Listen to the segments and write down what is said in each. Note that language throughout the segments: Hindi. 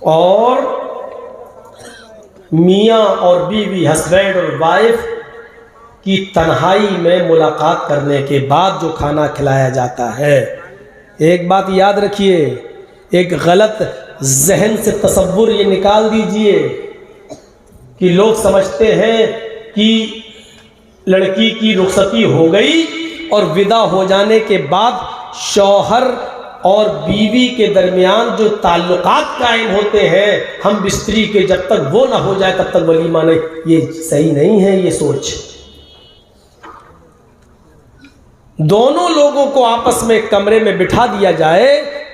और मियाँ और बीवी, हस्बैंड और वाइफ की तन्हाई में मुलाकात करने के बाद जो खाना खिलाया जाता है, एक बात याद रखिए, एक गलत जहन से तसव्वुर ये निकाल दीजिए कि लोग समझते हैं कि लड़की की रुखसती हो गई और विदा हो जाने के बाद शौहर और बीवी के दरमियान जो ताल्लुकात कायम होते हैं हम बिस्तरी के, जब तक वो ना हो जाए तब तक वलीमा नहीं। ये सही नहीं है ये सोच। दोनों लोगों को आपस में कमरे में बिठा दिया जाए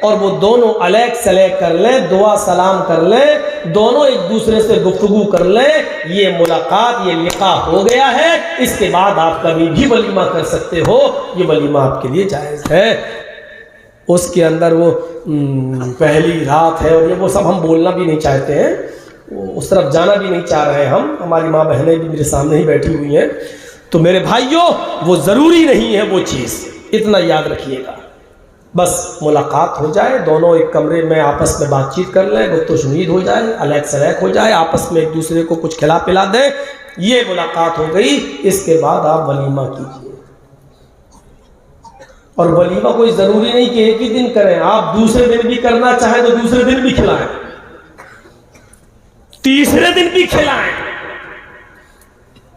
और वो दोनों अलग सलग कर लें, दुआ सलाम कर लें, दोनों एक दूसरे से गुफ्तगू कर लें, ये मुलाकात, ये लिक़ा हो गया है। इसके बाद आप कभी भी वलीमा कर सकते हो, ये वलीमा आपके लिए जायज़ है। उसके अंदर वो पहली रात है और ये वो सब हम बोलना भी नहीं चाहते हैं, उस तरफ जाना भी नहीं चाह रहे हैं हम। हमारी माँ बहनें भी मेरे सामने ही बैठी हुई हैं। तो मेरे भाइयों, वो ज़रूरी नहीं है वो चीज़, इतना याद रखिएगा। बस मुलाकात हो जाए, दोनों एक कमरे में आपस में बातचीत कर लें, गुफ्तगू हो जाए, अलग सलग हो जाए, आपस में एक दूसरे को कुछ खिला पिला दें, ये मुलाकात हो गई। इसके बाद आप वलीमा कीजिए। और वलीमा कोई ज़रूरी नहीं कि एक ही दिन करें, आप दूसरे दिन भी करना चाहें तो दूसरे दिन भी खिलाएं, तीसरे दिन भी खिलाएं,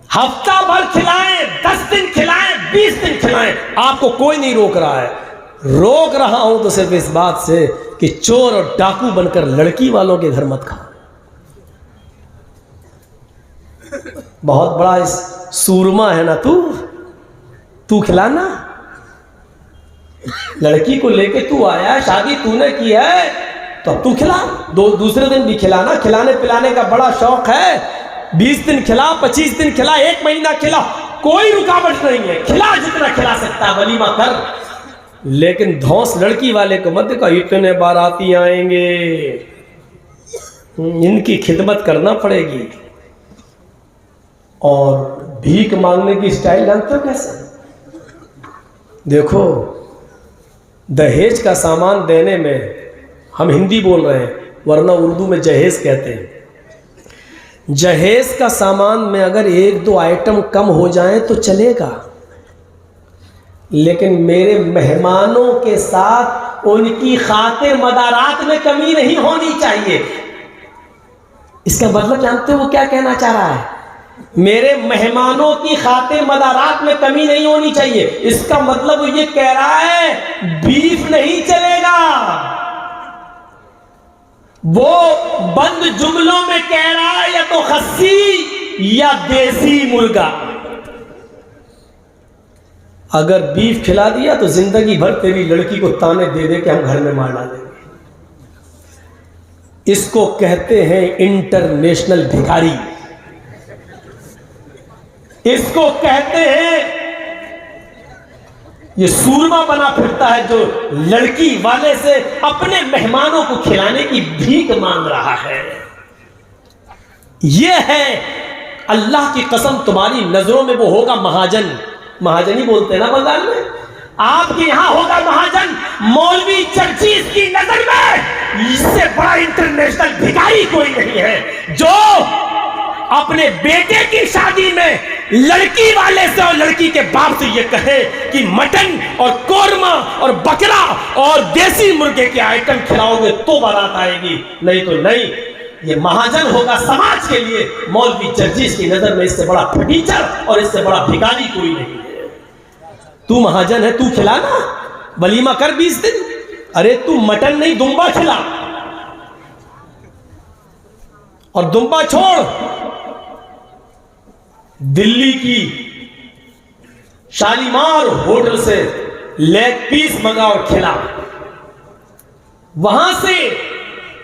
हफ्ता भर खिलाएं, 10 दिन खिलाएं, 20 दिन खिलाएं, आपको कोई नहीं रोक रहा है। रोक रहा हूं तो सिर्फ इस बात से कि चोर और डाकू बनकर लड़की वालों के घर मत खाओ। बहुत बड़ा इस सूरमा है ना तू खिलाना। लड़की को लेके तू आया है, शादी तूने की है, तो अब तू खिला, दूसरे दिन भी खिलाना। खिलाने पिलाने का बड़ा शौक है, 20 दिन खिला, 25 दिन खिला, 1 महीना खिला, कोई रुकावट नहीं है। खिला जितना खिला सकता है, वलीमा कर। लेकिन धौंस लड़की वाले को मत देखो, इतने बाराती आएंगे, इनकी खिदमत करना पड़ेगी। और भीख मांगने की स्टाइल जानते हो कैसे? देखो, दहेज का सामान देने में, हम हिंदी बोल रहे हैं वरना उर्दू में जहेज कहते हैं। जहेज का सामान में अगर 1-2 आइटम कम हो जाएं तो चलेगा, लेकिन मेरे मेहमानों के साथ उनकी खातिर मदारात में कमी नहीं होनी चाहिए। इसका मतलब जानते हो वो क्या कहना चाह रहा है? मेरे मेहमानों की खातिर मदारात में कमी नहीं होनी चाहिए। इसका मतलब वो ये कह रहा है बीफ नहीं चलेगा। वो बंद जुमलों में कह रहा है या तो खस्सी या देसी मुर्गा। अगर बीफ खिला दिया तो जिंदगी भर तेरी लड़की को ताने दे दे के हम घर में मार डालेंगे। इसको कहते हैं इंटरनेशनल भिखारी। इसको कहते हैं, ये सूरमा बना फिरता है जो लड़की वाले से अपने मेहमानों को खिलाने की भीख मांग रहा है। ये है, अल्लाह की कसम तुम्हारी नजरों में वो होगा महाजन। महाजन ही बोलते हैं ना बंगाल में, आपके यहां होगा महाजन। मौलवी चर्चिस की नजर में इससे बड़ा इंटरनेशनल भिखारी कोई नहीं है जो अपने बेटे की शादी में लड़की वाले से और लड़की के बाप से ये कहे कि मटन और कोरमा और बकरा और देसी मुर्गे के आइटम खिलाओगे तो बारात आएगी, नहीं तो नहीं। ये महाजन होगा समाज के लिए। मौलवी चर्चिस की नजर में इससे बड़ा फटीचर और इससे बड़ा भिखारी कोई नहीं है। तू महाजन है, तू खिलाना, वलीमा कर 20 दिन। अरे तू मटन नहीं दुम्बा खिला, और दुम्बा छोड़, दिल्ली की शालीमार होटल से लेग पीस मंगा और खिला, वहां से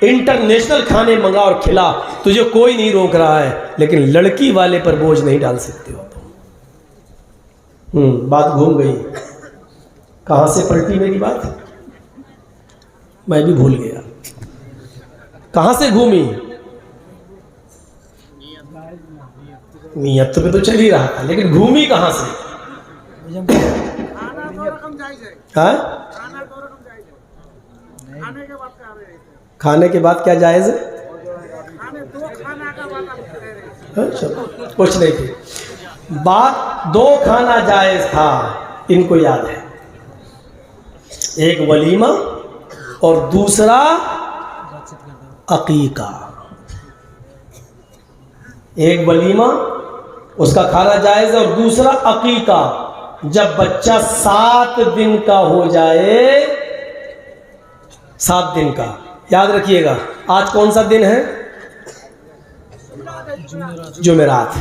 इंटरनेशनल खाने मंगा और खिला। तुझे कोई नहीं रोक रहा है, लेकिन लड़की वाले पर बोझ नहीं डाल सकते हो। बात घूम गई, कहां से पलटी मेरी बात, मैं भी भूल गया कहां से घूमी। नियत पे तो चल ही रहा था, लेकिन घूमी कहां से? हाँ? खाने के बाद क्या जायज है? कुछ नहीं थी। बात दो खाना जायज़ था, इनको याद है, एक वलीमा और दूसरा अकीका। एक वलीमा उसका खाना जायज़ है और दूसरा अकीका। जब बच्चा 7 दिन का हो जाए, 7 दिन का, याद रखिएगा आज कौन सा दिन है? जुमेरात।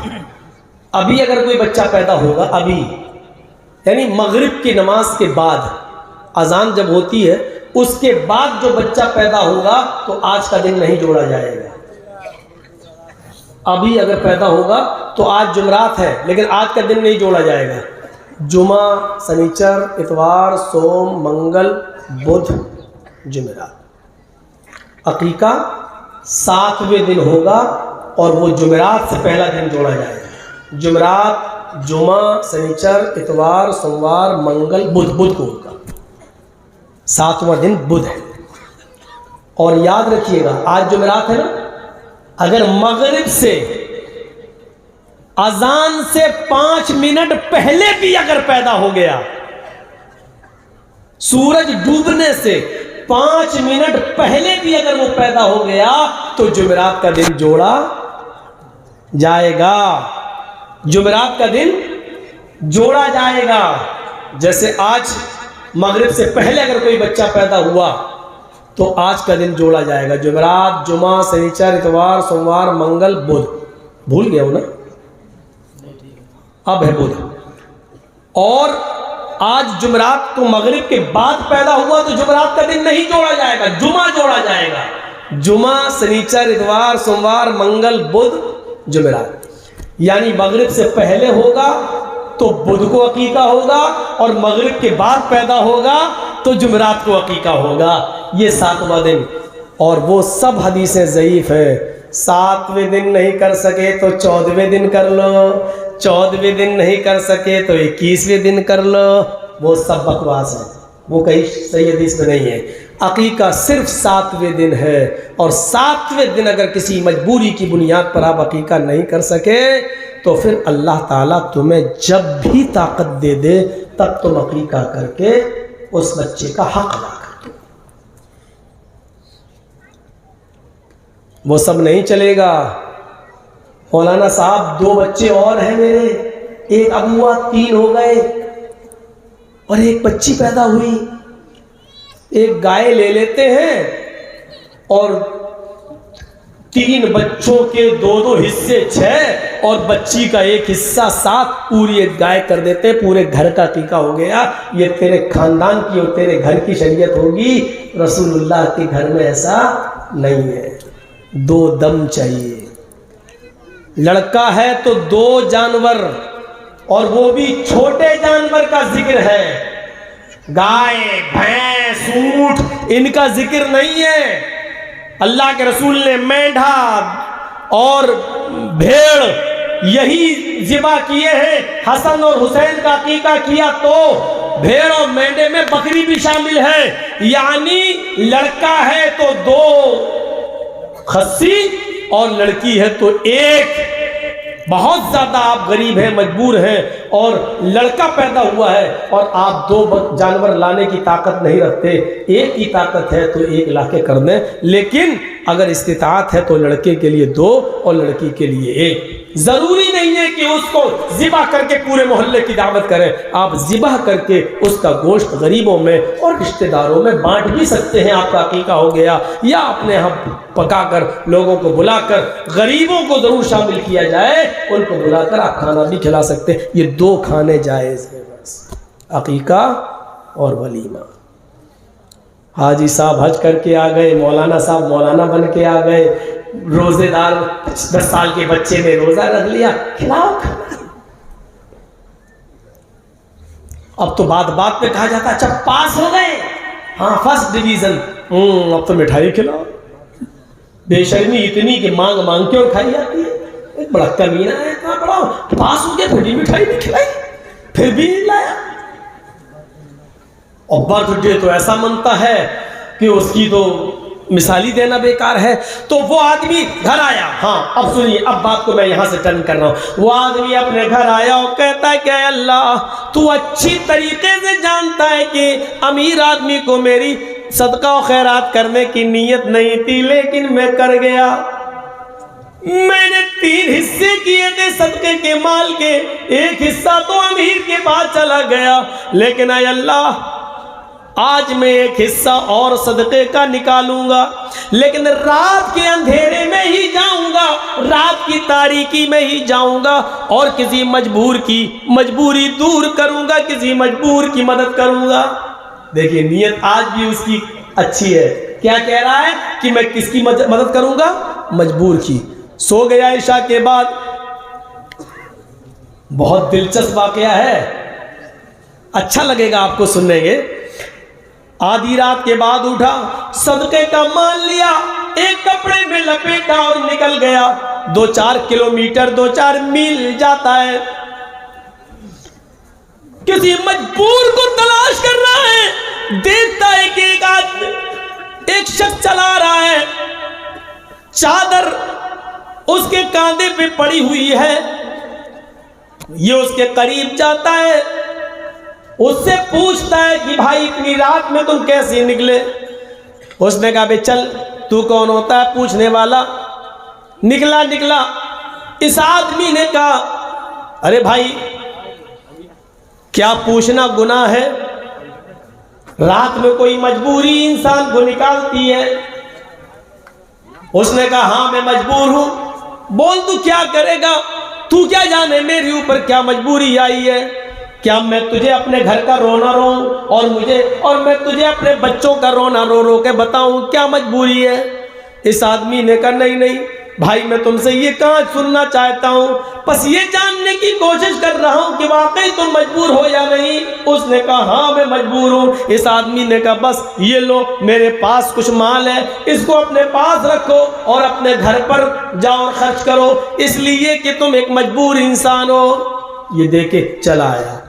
अभी अगर कोई बच्चा पैदा होगा, अभी यानी मगरिब की नमाज के बाद, अजान जब होती है उसके बाद जो बच्चा पैदा होगा तो आज का दिन नहीं जोड़ा जाएगा। अभी अगर पैदा होगा तो आज जुमेरात है, लेकिन आज का दिन नहीं जोड़ा जाएगा। जुमा, शनिचर, इतवार, सोम, मंगल, बुध, जुमेरात। अकीका 7वें दिन होगा और वो जुमेरात से पहला दिन जोड़ा जाएगा। जुमेरात, जुमा, शनिचर, इतवार, सोमवार, मंगल, बुध, बुध को होगा, 7वां दिन बुध है। और याद रखिएगा आज जुमेरात है ना, अगर मगरिब से अजान से 5 मिनट पहले भी अगर पैदा हो गया, सूरज डूबने से 5 मिनट पहले भी अगर वो पैदा हो गया तो जुमेरात का दिन जोड़ा जाएगा। जुमेरात का दिन जोड़ा जाएगा। जैसे आज मगरिब से पहले अगर कोई बच्चा पैदा हुआ तो आज का दिन जोड़ा जाएगा। जुमेरात, जुमा, शनिचर, इतवार, सोमवार, मंगल, बुध। भूल गया हो ना? अब है बुध। और आज जुमेरात को मगरिब के बाद पैदा हुआ तो जुमेरात का दिन नहीं जोड़ा जाएगा, जुमा जोड़ा जाएगा। जुमा, शनिचर, इतवार, सोमवार, मंगल, बुध, जुमेरात। यानी मगरिब से पहले होगा तो बुध को अकीका होगा और मगरिब के बाद पैदा होगा तो जुमेरात को अकीका होगा। ये 7वां दिन। और वो सब हदीसें ज़ईफ़ है। 7वें दिन नहीं कर सके तो 14वें दिन कर लो, 14वें दिन नहीं कर सके तो 21वें दिन कर लो, वो सब बकवास है, वो कहीं सही हदीस में नहीं है। अकीका सिर्फ 7वें दिन है और 7वें दिन अगर किसी मजबूरी की बुनियाद पर आप अकीका नहीं कर सके तो फिर अल्लाह ताला तुम्हें जब भी ताकत दे दे तब तुम अकीका करके उस बच्चे का हक अदा कर दो। वो सब नहीं चलेगा। मौलाना साहब 2 बच्चे और हैं मेरे, एक अब हुआ, 3 हो गए और एक बच्ची पैदा हुई। एक गाय ले लेते हैं और 3 बच्चों के 2-2 हिस्से 6 और बच्ची का एक हिस्सा 7, पूरी एक गाय कर देते हैं, पूरे घर का टीका हो गया। ये तेरे खानदान की और तेरे घर की शरीयत होगी, रसूलुल्लाह के घर में ऐसा नहीं है। 2 दम चाहिए। लड़का है तो 2 जानवर, और वो भी छोटे जानवर का जिक्र है। गाय, भैंस, ऊंट, इनका जिक्र नहीं है। अल्लाह के रसूल ने मेंढा और भेड़ यही ज़िबा किए हैं। हसन और हुसैन का अकीका किया तो भेड़ और मेंढे में बकरी भी शामिल है। यानी लड़का है तो 2 खस्सी और लड़की है तो 1। बहुत ज्यादा आप गरीब हैं, मजबूर हैं और लड़का पैदा हुआ है और आप 2 जानवर लाने की ताकत नहीं रखते, 1 की ताकत है तो 1 लाके कर दें। लेकिन अगर इस्तिताअत है तो लड़के के लिए 2 और लड़की के लिए 1। जरूरी नहीं है कि उसको ज़िबा करके पूरे मोहल्ले की दावत करें। आप ज़िबा करके उसका गोश्त गरीबों में और रिश्तेदारों में बांट भी सकते हैं। आपका अकीका हो गया, या अपने यहाँ पकाकर लोगों को बुलाकर गरीबों को जरूर शामिल किया जाए, उनको बुलाकर आप खाना भी खिला सकते हैं। ये 2 खाने जायज़ हैं बस, अकीका और वलीमा। हाजी साहब हज करके आ गए, मौलाना साहब मौलाना बन के आ गए, रोजेदार 10 साल के बच्चे ने रोजा रख लिया, खिलाओ खाना। अब तो बात बात पे कहा जाता है अच्छा पास हो गए, हाँ फर्स्ट डिवीजन, अब तो मिठाई खिलाओ। बेशर्मी इतनी कि मांग मांग के और खाई जाती है। एक बड़ा कमीना है, इतना बड़ा पास हो गया फिर भी मिठाई नहीं खिलाई, फिर भी नहीं लाया। और बर्थडे तो ऐसा मनता है कि उसकी तो मिसाली देना बेकार है। तो वो आदमी घर आया, हाँ अब सुनिए, अब बात को मैं यहाँ से टर्न कर रहा हूँ। वो आदमी अपने घर आया और कहता है कि अल्लाह तू अच्छी तरीके से जानता है कि अमीर आदमी को मेरी सदका और खैरात करने की नीयत नहीं थी, लेकिन मैं कर गया। मैंने 3 हिस्से किए थे सदके के माल के, एक हिस्सा तो अमीर के पास चला गया, लेकिन आय अल्लाह आज मैं एक हिस्सा और सदके का निकालूंगा, लेकिन रात के अंधेरे में ही जाऊंगा, रात की तारीकी में ही जाऊंगा और किसी मजबूर की मजबूरी दूर करूंगा, किसी मजबूर की मदद करूंगा। देखिए नीयत आज भी उसकी अच्छी है। क्या कह रहा है कि मैं किसकी मदद करूंगा? मजबूर की। सो गया इशा के बाद। बहुत दिलचस्प वाकया है, अच्छा लगेगा आपको सुनने के। आधी रात के बाद उठा, सदके का माल लिया, एक कपड़े में लपेटा और निकल गया। 2-4 किलोमीटर 2-4 मील जाता है, किसी मजबूर को तलाश कर रहा है। देखता है कि एक आदमी, एक शख्स चला रहा है, चादर उसके कांधे पे पड़ी हुई है। ये उसके करीब जाता है, उससे पूछता है कि भाई इतनी रात में तुम कैसे निकले? उसने कहा भाई चल, तू कौन होता है पूछने वाला? निकला। इस आदमी ने कहा अरे भाई क्या पूछना गुनाह है? रात में कोई मजबूरी इंसान को निकालती है। उसने कहा हाँ मैं मजबूर हूं। बोल तू क्या करेगा? तू क्या जाने मेरे ऊपर क्या मजबूरी आई है? क्या मैं तुझे अपने घर का रोना रो और मैं तुझे अपने बच्चों का रोना रो के बताऊं क्या मजबूरी है? इस आदमी ने कहा नहीं भाई, मैं तुमसे ये कहाँ सुनना चाहता हूँ, बस ये जानने की कोशिश कर रहा हूँ कि वाकई तुम मजबूर हो या नहीं। उसने कहा हाँ मैं मजबूर हूँ। इस आदमी ने कहा बस ये लो, मेरे पास कुछ माल है, इसको अपने पास रखो और अपने घर पर जाओ और खर्च करो, इसलिए कि तुम एक मजबूर इंसान हो। ये देखे चला आया,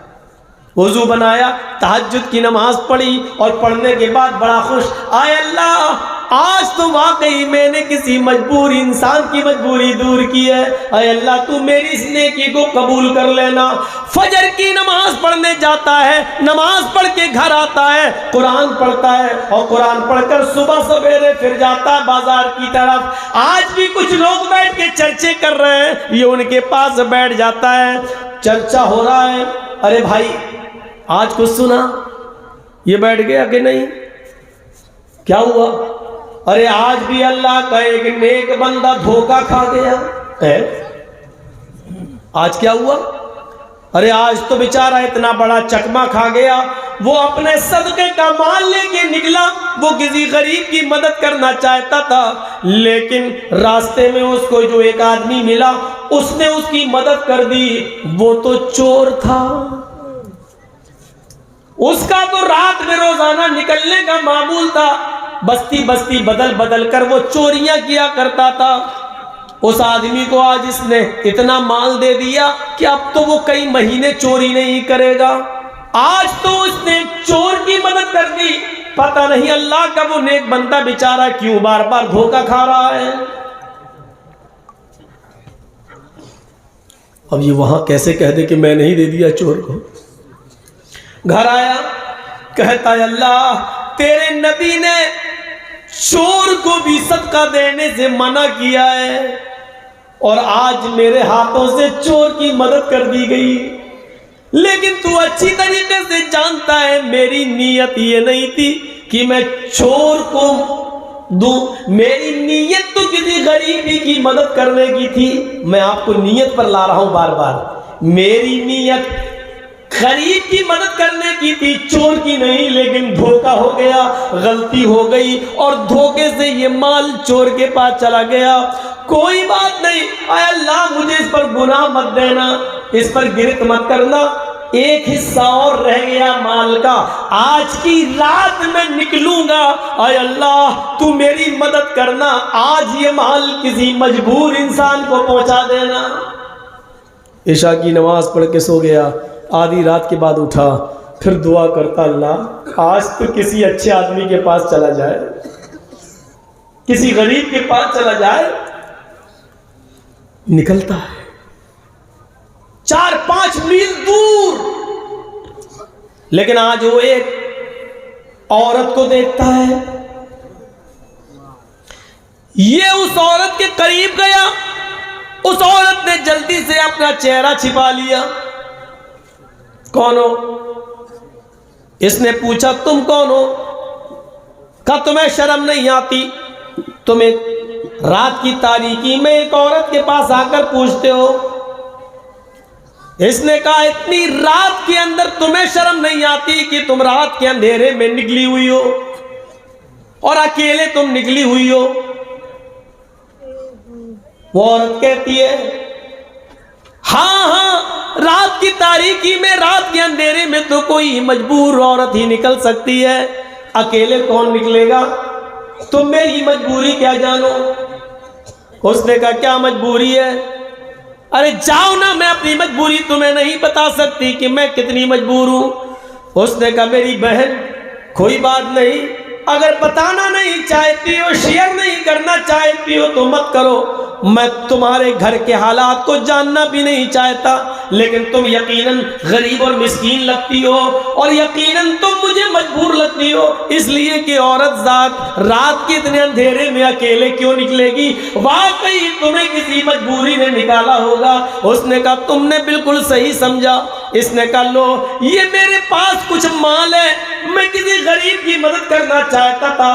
वजू बनाया, तहज्जुद की नमाज पढ़ी और पढ़ने के बाद बड़ा खुश, आय अल्लाह आज तो वाकई मैंने किसी मजबूर इंसान की मजबूरी दूर की है। आय अल्लाह तू मेरी इस नेकी को कबूल कर लेना। फजर की नमाज पढ़ने जाता है, नमाज पढ़ के घर आता है, कुरान पढ़ता है और कुरान पढ़कर सुबह सवेरे फिर जाता है बाजार की तरफ। आज भी कुछ लोग बैठ के चर्चे कर रहे हैं, ये उनके पास बैठ जाता है, चर्चा हो रहा है, अरे भाई आज कुछ सुना? ये बैठ गया कि नहीं? क्या हुआ? अरे आज भी अल्लाह का एक नेक बंदा धोखा खा गया है। आज क्या हुआ? अरे आज तो बेचारा इतना बड़ा चकमा खा गया। वो अपने सदके का माल लेके निकला, वो किसी गरीब की मदद करना चाहता था, लेकिन रास्ते में उसको जो एक आदमी मिला उसने उसकी मदद कर दी। वो तो चोर था। उसका तो रात में रोजाना निकलने का मामूल था, बस्ती बस्ती बदल बदल कर वो चोरियां किया करता था। उस आदमी को आज इसने इतना माल दे दिया कि अब तो वो कई महीने चोरी नहीं करेगा। आज तो उसने चोर की मदद कर दी। पता नहीं अल्लाह का वो नेक बंदा बेचारा क्यों बार बार धोखा खा रहा है। अब ये वहां कैसे कह दे कि मैं नहीं दे दिया चोर को। घर आया, कहता है अल्लाह तेरे नबी ने चोर को भी सदका देने से मना किया है और आज मेरे हाथों से चोर की मदद कर दी गई, लेकिन तू अच्छी तरीके से जानता है मेरी नीयत ये नहीं थी कि मैं चोर को दूं। मेरी नीयत तो किसी गरीबी की मदद करने की थी। मैं आपको नीयत पर ला रहा हूं बार बार। मेरी नीयत गरीब की मदद करने की थी, चोर की नहीं, लेकिन धोखा हो गया, गलती हो गई और धोखे से ये माल चोर के पास चला गया। कोई बात नहीं, आय अल्लाह मुझे इस पर गुनाह मत देना, इस पर गिरफ्त मत करना। एक हिस्सा और रह गया माल का, आज की रात में निकलूंगा, आय अल्लाह तू मेरी मदद करना, आज ये माल किसी मजबूर इंसान को पहुंचा देना। इशा की नमाज पढ़ के सो गया। आधी रात के बाद उठा, फिर दुआ करता अल्लाह आज तो किसी अच्छे आदमी के पास चला जाए, किसी गरीब के पास चला जाए, निकलता है 4-5 मील दूर, लेकिन आज वो एक औरत को देखता है। ये उस औरत के करीब गया, उस औरत ने जल्दी से अपना चेहरा छिपा लिया। कौन हो? इसने पूछा तुम कौन हो? कहा तुम्हें शर्म नहीं आती? तुम एक रात की तारीकी में एक औरत के पास आकर पूछते हो। इसने कहा इतनी रात के अंदर तुम्हें शर्म नहीं आती कि तुम रात के अंधेरे में निकली हुई हो और अकेले तुम निकली हुई हो? वो औरत कहती है हाँ हाँ, रात की तारीकी में, रात के अंधेरे में तो कोई मजबूर औरत ही निकल सकती है, अकेले कौन निकलेगा? तुम मेरी मजबूरी क्या जानो? उसने कहा क्या मजबूरी है? अरे जाओ ना, मैं अपनी मजबूरी तुम्हें नहीं बता सकती कि मैं कितनी मजबूर हूं। उसने कहा मेरी बहन कोई बात नहीं, अगर बताना नहीं चाहती हो, शेयर नहीं करना चाहती हो तो मत करो, मैं तुम्हारे घर के हालात को जानना भी नहीं चाहता, लेकिन तुम यकीनन गरीब और मिस्कीन लगती हो और यकीनन तुम मुझे मजबूर लगती हो, इसलिए कि औरत जात रात के इतने अंधेरे में अकेले क्यों निकलेगी? वाकई तुम्हें किसी मजबूरी ने निकाला होगा। उसने कहा तुमने बिल्कुल सही समझा। इसने कहा लो, ये मेरे पास कुछ माल है, मैं किसी गरीब की मदद करना चाहता था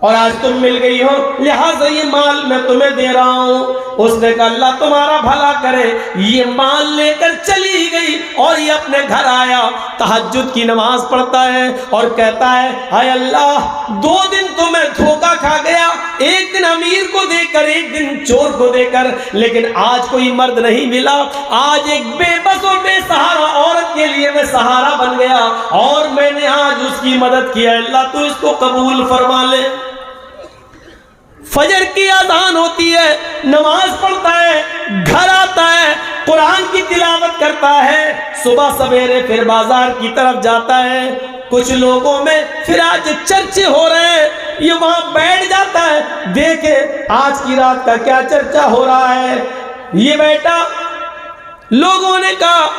और आज तुम मिल गई हो, लिहाजा ये माल मैं तुम्हें दे रहा हूं। उसने कहा अल्लाह तुम्हारा भला करे। ये माल लेकर चली गई और ये अपने घर आया, तहज्जुद की नमाज पढ़ता है और कहता है हाय अल्लाह, 2 दिन तो मैं धोखा खा गया, एक दिन अमीर को देकर, एक दिन चोर को देकर, लेकिन आज कोई मर्द नहीं मिला। आज एक बेबस और बेसहारा औरत के लिए मैं सहारा बन गया और मैंने आज उसकी मदद की। अल्लाह तू इसको कबूल फरमा ले। फजर की अज़ान होती है, नमाज पढ़ता है, घर आता है, कुरान की तिलावत करता है, सुबह सवेरे फिर बाजार की तरफ जाता है। कुछ लोगों में फिर आज चर्चे हो रहे हैं, ये वहां बैठ जाता है, देखे आज की रात का क्या चर्चा हो रहा है। ये बेटा, लोगों ने कहा,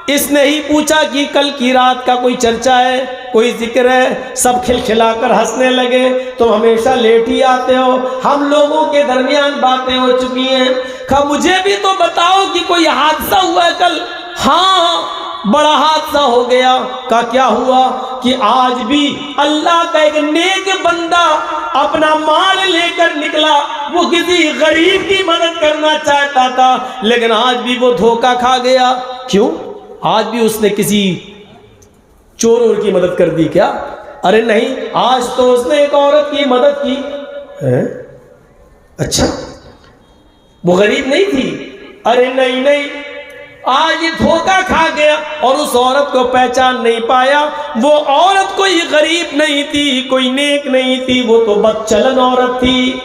इसने ही पूछा कि कल की रात का कोई चर्चा है, कोई जिक्र है? सब खिलखिलाकर हंसने लगे। तुम हमेशा लेट ही आते हो, हम लोगों के दरमियान बातें हो चुकी हैं। कहा मुझे भी तो बताओ कि कोई हादसा हुआ है कल? हाँ, बड़ा हादसा हो गया। का क्या हुआ? कि आज भी अल्लाह का एक नेक बंदा अपना माल लेकर निकला, वो किसी गरीब की मदद करना चाहता था, लेकिन आज भी वो धोखा खा गया। क्यों? आज भी उसने किसी चोर की मदद कर दी क्या? अरे नहीं, आज तो उसने एक औरत की मदद की है। अच्छा, वो गरीब नहीं थी? अरे नहीं नहीं, आज ये धोखा खा गया और उस औरत को पहचान नहीं पाया। वो औरत कोई गरीब नहीं थी, कोई नेक नहीं थी, वो तो बदचलन औरत थी।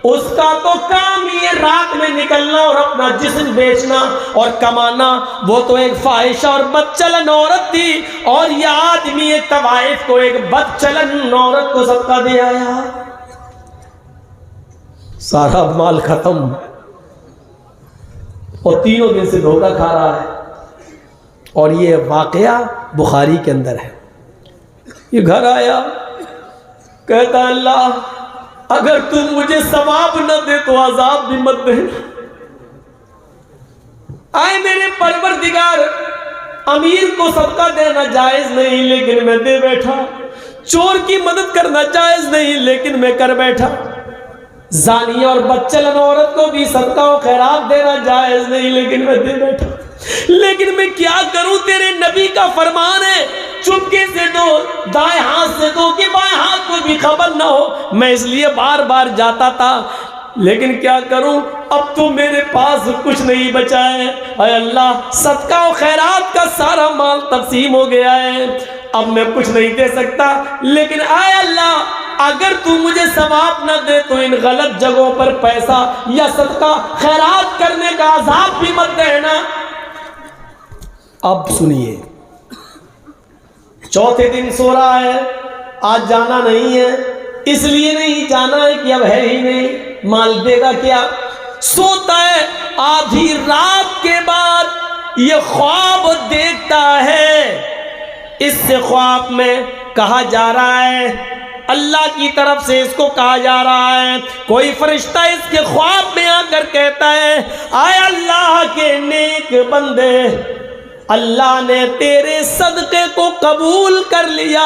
उसका तो काम ये रात में निकलना और अपना जिस्म बेचना और कमाना, वो तो एक फाहिशा और बदचलन औरत थी। और ये आदमी एक तवाइफ को एक बदचलन औरत को सदका दे आया, सारा माल खत्म और 3 दिन से धोखा खा रहा है। और ये वाकया बुखारी के अंदर है। ये घर आया, कहता अल्लाह अगर तुम मुझे सवाब न दे तो अजाब भी मत दे। आए मेरे परवरदिगार, अमीर को सदका देना जायज नहीं लेकिन मैं दे बैठा, चोर की मदद करना जायज नहीं लेकिन मैं कर बैठा, जानी और बदचलन औरत को भी सदका और खैरात देना जायज नहीं लेकिन मैं दे बैठा। लेकिन मैं क्या करूं, तेरे नबी का फरमान है चुपके से दो, दाएं हाथ से दो कि बाएं हाथ को भी खबर ना हो। मैं इसलिए बार बार जाता था, लेकिन क्या करूं, अब तो मेरे पास कुछ नहीं बचा है। अय अल्लाह, सदका और खैरात का सारा माल तकसीम हो गया है, अब मैं कुछ नहीं दे सकता। लेकिन आय अल्लाह, अगर तू मुझे सवाब न दे तो इन गलत जगहों पर पैसा या सदका खैरात करने का अजाब भी मत देना। अब सुनिए, चौथे दिन सो रहा है, आज जाना नहीं है, इसलिए नहीं जाना है कि अब है ही नहीं, माल देगा क्या। सोता है, आधी रात के बाद ये ख्वाब देखता है। इससे ख्वाब में कहा जा रहा है, अल्लाह की तरफ से इसको कहा जा रहा है, कोई फरिश्ता इसके ख्वाब में आकर कहता है, आए अल्लाह के नेक बंदे, अल्लाह ने तेरे सदक़े को कबूल कर लिया,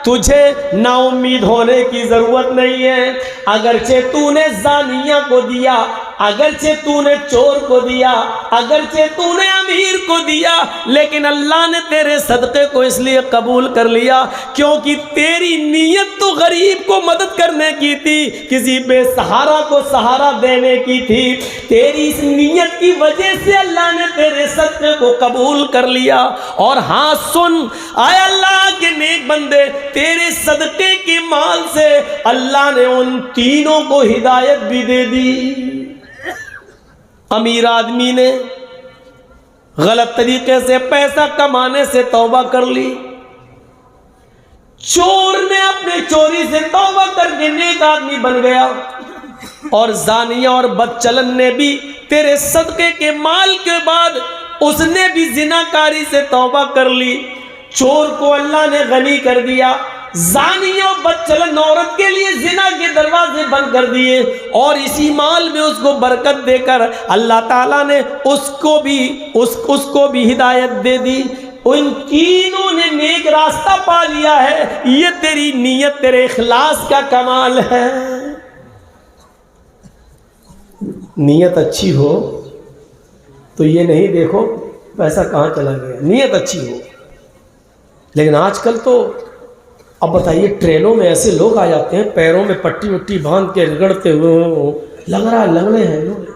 तुझे नाउम्मीद होने की ज़रूरत नहीं है। अगरचे तूने ज़ानिया को दिया, अगरचे तूने चोर को दिया, अगरचे तूने अमीर को दिया, लेकिन अल्लाह ने तेरे सदक़े को इसलिए कबूल कर लिया क्योंकि तेरी नीयत तो गरीब को मदद करने की थी, किसी बेसहारा को सहारा देने की थी। तेरी इस नीयत की वजह से अल्लाह ने तेरे सदक़े को कबूल कर लिया। और हाँ सुन, आए अल्लाह के नेक बंदे, तेरे सदक़े के माल से अल्लाह ने उन तीनों को हिदायत भी दे दी। अमीर आदमी ने गलत तरीके से पैसा कमाने से तौबा कर ली, चोर ने अपने चोरी से तौबा करके नेक आदमी बन गया, और जानिया और बदचलन ने भी तेरे सदक़े के माल के बाद उसने भी जिनाकारी से तौबा कर ली। चोर को अल्लाह ने गनी कर दिया, जानिया और बदचलन औरत के लिए जिना के दरवाजे बंद कर दिए, और इसी माल में उसको बरकत देकर अल्लाह ताला ने उसको भी हिदायत दे दी। उन तीनों ने नेक रास्ता पा लिया है। ये तेरी नीयत, तेरे इखलास का कमाल है। नीयत अच्छी हो तो ये नहीं देखो पैसा कहाँ चला गया, नीयत अच्छी हो। लेकिन आजकल तो अब बताइए, ट्रेनों में ऐसे लोग आ जाते हैं, पैरों में पट्टी वट्टी बांध के रगड़ते हुए, लग रहा है लगने हैं लोग,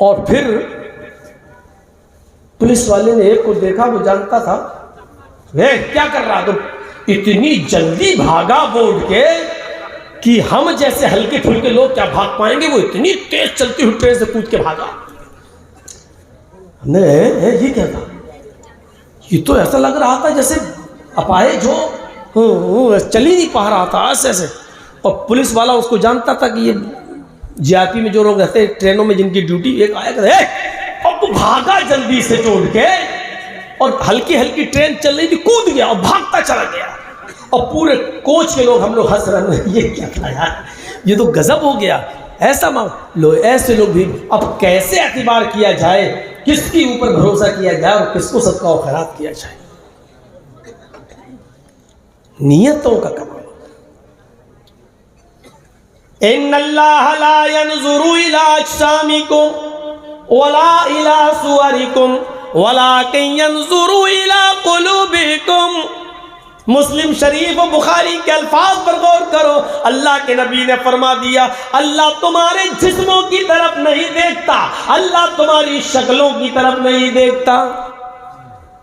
और फिर पुलिस वाले ने एक को देखा, वो जानता था, वे क्या कर रहा तुम, इतनी जल्दी भागा बोर्ड के कि हम जैसे हल्के फुल्के लोग क्या भाग पाएंगे, वो इतनी तेज चलती हुई ट्रेन से कूद के भागा। हमने ये क्या था, ये तो ऐसा लग रहा था जैसे अपाहिज हो, चल ही नहीं पा रहा था ऐसे। और पुलिस वाला उसको जानता था कि ये जीआरपी में जो लोग रहते हैं ट्रेनों में, जिनकी ड्यूटी, एक आया कहते अब तो भागा जल्दी से छोड़ के, और हल्की हल्की ट्रेन चल रही थी, कूद गया और भागता चला गया। और पूरे कोच के लोग, हम लोग हंस रहे हैं, ये क्या था यार, ये तो गजब हो गया। ऐसा लो, ऐसे लोग भी, अब कैसे एतबार किया जाए, किसके ऊपर भरोसा किया जाए और किसको सदका और खैरात किया जाए। नियतों का कमाल। इन्नल्लाह ला यंजुरु इला अजसामिकुम वला इला सुवरिकुम वलाकिन यंजुरु इला कुलूबिकुम। मुस्लिम शरीफ और बुखारी के अल्फाज पर गौर करो। अल्लाह के नबी ने फरमा दिया, अल्लाह तुम्हारे जिस्मों की तरफ नहीं देखता, अल्लाह तुम्हारी शक्लों की तरफ नहीं देखता।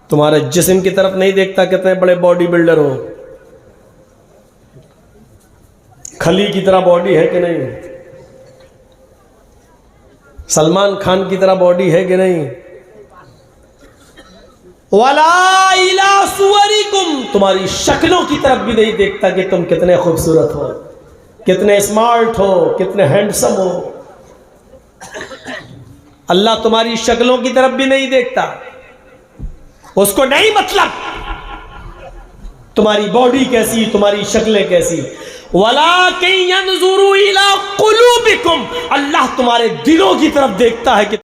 तुम्हारे जिस्म की तरफ नहीं देखता, कितने बड़े बॉडी बिल्डर हो, खली की तरह बॉडी है कि नहीं, सलमान खान की तरह बॉडी है कि नहीं। वला इला सुवरिकुम, तुम्हारी शक्लों की तरफ भी नहीं देखता कि तुम कितने खूबसूरत हो, कितने स्मार्ट हो, कितने हैंडसम हो। अल्लाह तुम्हारी शक्लों की तरफ भी नहीं देखता, उसको नहीं मतलब तुम्हारी बॉडी कैसी, तुम्हारी शक्लें कैसी। वलाकिन यंजुरु इला कुलूबिकुम, अल्लाह तुम्हारे दिलों की तरफ देखता है कि